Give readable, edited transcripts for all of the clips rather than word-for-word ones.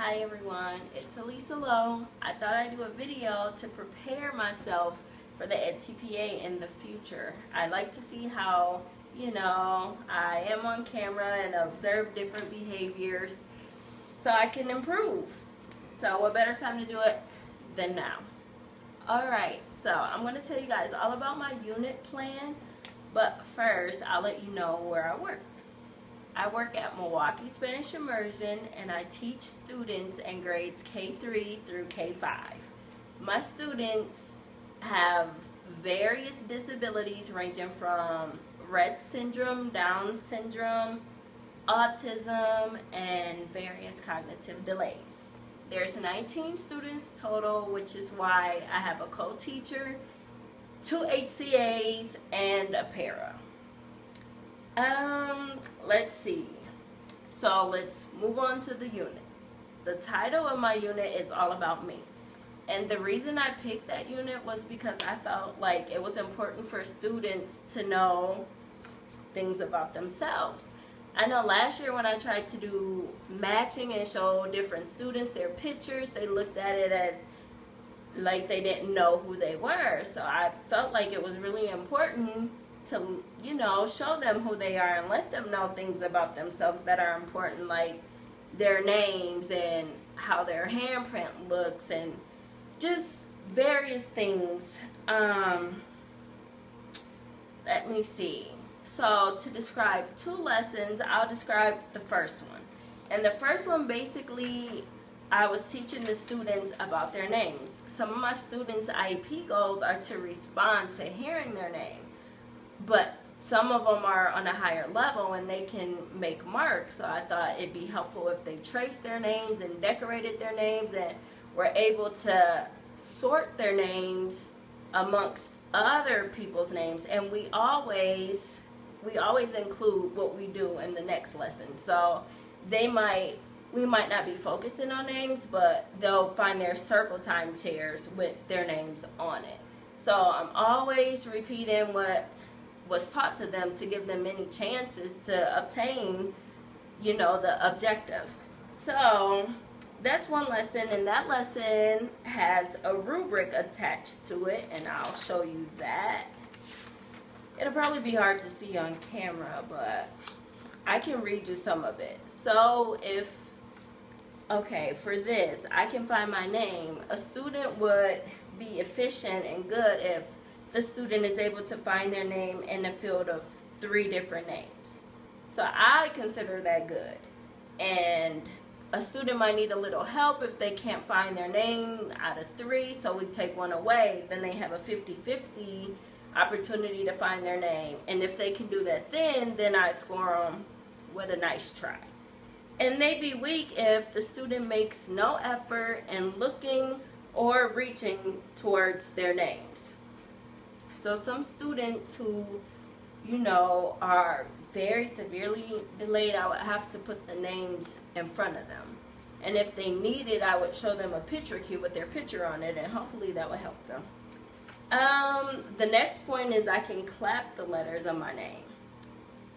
Hi everyone, it's Elisa Lowe. I thought I'd do a video to prepare myself for the EdTPA in the future. I like to see how, I am on camera and observe different behaviors so I can improve. So what better time to do it than now? Alright, so I'm going to tell you guys all about my unit plan, but first I'll let you know where I work. I work at Milwaukee Spanish Immersion and I teach students in grades K3 through K5. My students have various disabilities ranging from Rett syndrome, Down syndrome, autism, and various cognitive delays. There's 19 students total, which is why I have a co-teacher, 2 HCAs, and a para. Let's see. So let's move on to the unit. The title of my unit is All About Me. And the reason I picked that unit was because I felt like it was important for students to know things about themselves. I know last year when I tried to do matching and show different students their pictures, they looked at it as like they didn't know who they were. So I felt like it was really important to, show them who they are and let them know things about themselves that are important, like their names and how their handprint looks and just various things. Let me see. So to describe 2 lessons, I'll describe the first one. And the first one, basically, I was teaching the students about their names. Some of my students' IEP goals are to respond to hearing their name. But some of them are on a higher level and they can make marks. So I thought it'd be helpful if they traced their names and decorated their names and were able to sort their names amongst other people's names. And we always include what we do in the next lesson. So we might not be focusing on names, but they'll find their circle time chairs with their names on it. So I'm always repeating what was taught to them to give them many chances to obtain, the objective. So that's one lesson, and that lesson has a rubric attached to it, and I'll show you that. It'll probably be hard to see on camera, but I can read you some of it. So for this, I can find my name. A student would be efficient and good if the student is able to find their name in a field of 3 different names. So I consider that good. And a student might need a little help if they can't find their name out of 3, so we take 1 away. Then they have a 50-50 opportunity to find their name. And if they can do that then I'd score them with a nice try. And they'd be weak if the student makes no effort in looking or reaching towards their names. So some students who, are very severely delayed, I would have to put the names in front of them. And if they need it, I would show them a picture cue with their picture on it, and hopefully that would help them. The next point is I can clap the letters of my name.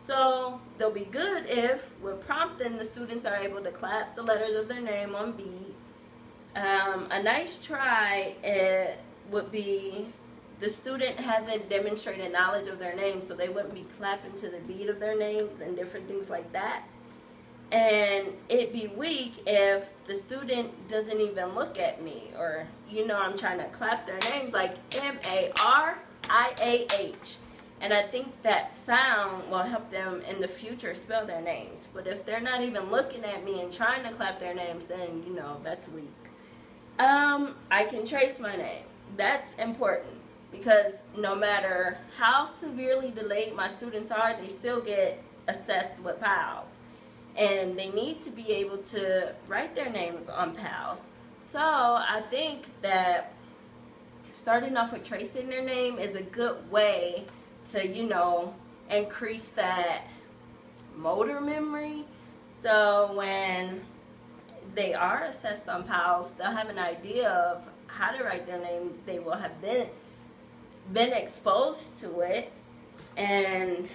So they'll be good if, with prompting, the students are able to clap the letters of their name on beat. A nice try would be the student hasn't demonstrated knowledge of their name, so they wouldn't be clapping to the beat of their names and different things like that. And it'd be weak if the student doesn't even look at me, or, I'm trying to clap their names like M-A-R-I-A-H. And I think that sound will help them in the future spell their names. But if they're not even looking at me and trying to clap their names, then, that's weak. I can trace my name. That's important, because no matter how severely delayed my students are, they still get assessed with PALS. And they need to be able to write their names on PALS. So I think that starting off with tracing their name is a good way to, increase that motor memory. So when they are assessed on PALS, they'll have an idea of how to write their name. They will have been exposed to it, and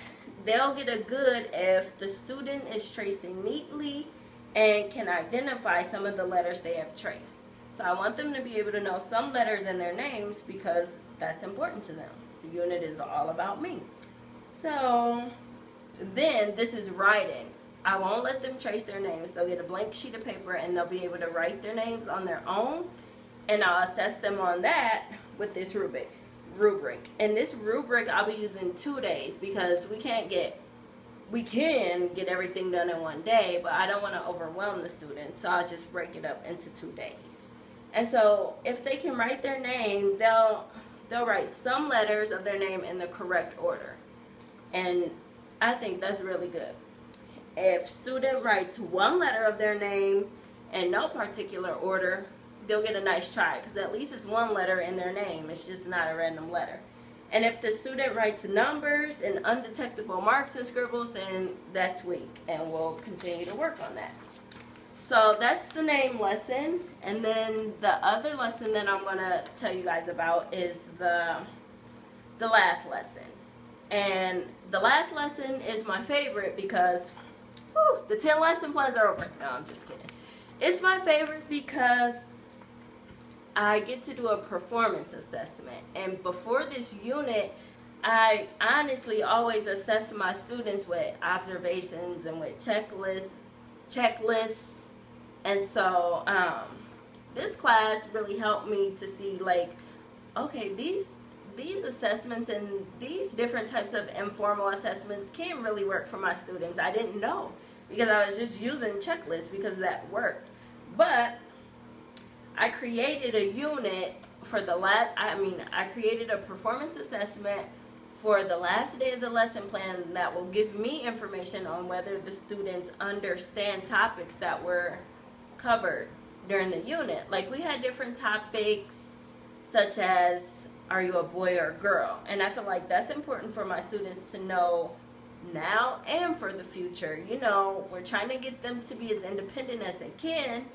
they'll get a good if the student is tracing neatly and can identify some of the letters they have traced. So I want them to be able to know some letters in their names because that's important to them. The unit is all about me. So then this is writing. I won't let them trace their names. They'll get a blank sheet of paper and they'll be able to write their names on their own, and I'll assess them on that with this rubric. And this rubric I'll be using 2 days because we can get everything done in 1 day, but I don't want to overwhelm the students, so I'll just break it up into 2 days. And so if they can write their name, they'll write some letters of their name in the correct order, and I think that's really good. If student writes one letter of their name in no particular order, they'll get a nice try because at least it's one letter in their name. It's just not a random letter. And if the student writes numbers and undetectable marks and scribbles, then that's weak, and we'll continue to work on that. So that's the name lesson. And then the other lesson that I'm going to tell you guys about is the last lesson. And the last lesson is my favorite because the 10 lesson plans are over. No, I'm just kidding. It's my favorite because I get to do a performance assessment. And before this unit, I honestly always assess my students with observations and with checklists. And so this class really helped me to see, like, okay, these assessments and these different types of informal assessments can really work for my students. I didn't know because I was just using checklists because that worked. But I created a unit for I created a performance assessment for the last day of the lesson plan that will give me information on whether the students understand topics that were covered during the unit. Like, we had different topics such as, are you a boy or a girl? And I feel like that's important for my students to know now and for the future. You know, we're trying to get them to be as independent as they can,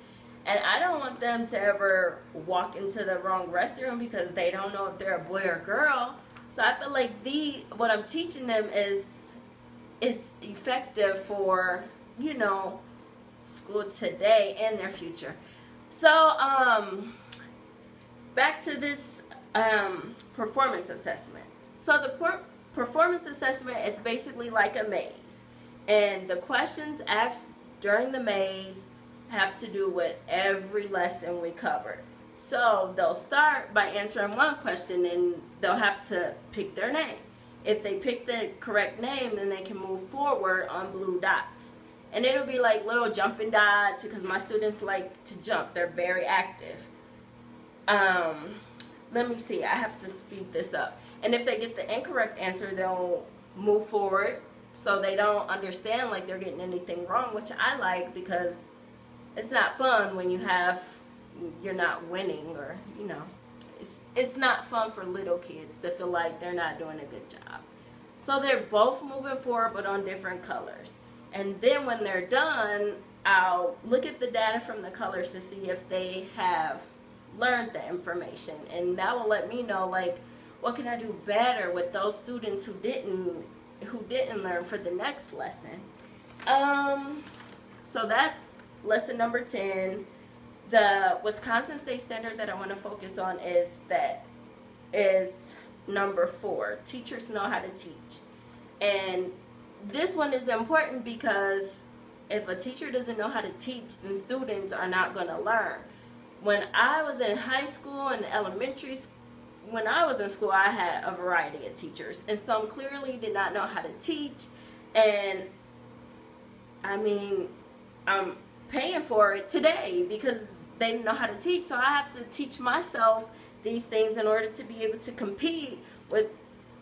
and I don't want them to ever walk into the wrong restroom because they don't know if they're a boy or a girl. So I feel like what I'm teaching them is effective for, you know, school today and their future. So back to this performance assessment. So the performance assessment is basically like a maze, and the questions asked during the maze have to do with every lesson we covered. So they'll start by answering one question and they'll have to pick their name. If they pick the correct name, then they can move forward on blue dots. And it'll be like little jumping dots because my students like to jump. They're very active. Let me see. I have to speed this up. And if they get the incorrect answer, they'll move forward so they don't understand like they're getting anything wrong, which I like because it's not fun when you're not winning, or, you know, it's not fun for little kids to feel like they're not doing a good job. So they're both moving forward but on different colors. And then when they're done, I'll look at the data from the colors to see if they have learned the information, and that will let me know, like, what can I do better with those students who didn't learn for the next lesson. So that's lesson number 10. The Wisconsin State Standard that I want to focus on is number 4. Teachers know how to teach. And this one is important because if a teacher doesn't know how to teach, then students are not going to learn. When I was in high school and elementary school, when I was in school, I had a variety of teachers, and some clearly did not know how to teach. And I mean, I'm paying for it today because they didn't know how to teach. So I have to teach myself these things in order to be able to compete with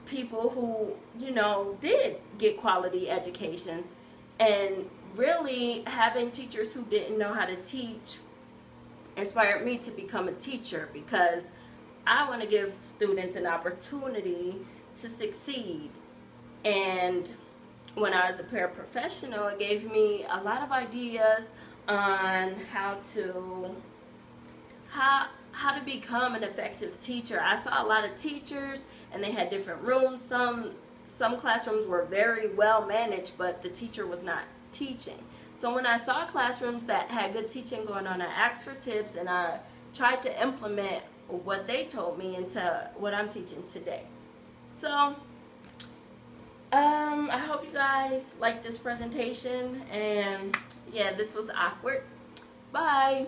people who, you know, did get quality education. And really, having teachers who didn't know how to teach inspired me to become a teacher because I want to give students an opportunity to succeed. And when I was a paraprofessional, it gave me a lot of ideas on how to become an effective teacher. I saw a lot of teachers and they had different rooms. Some classrooms were very well managed, but the teacher was not teaching. So when I saw classrooms that had good teaching going on, I asked for tips and I tried to implement what they told me into what I'm teaching today. So I hope you guys like this presentation, and yeah, this was awkward. Bye.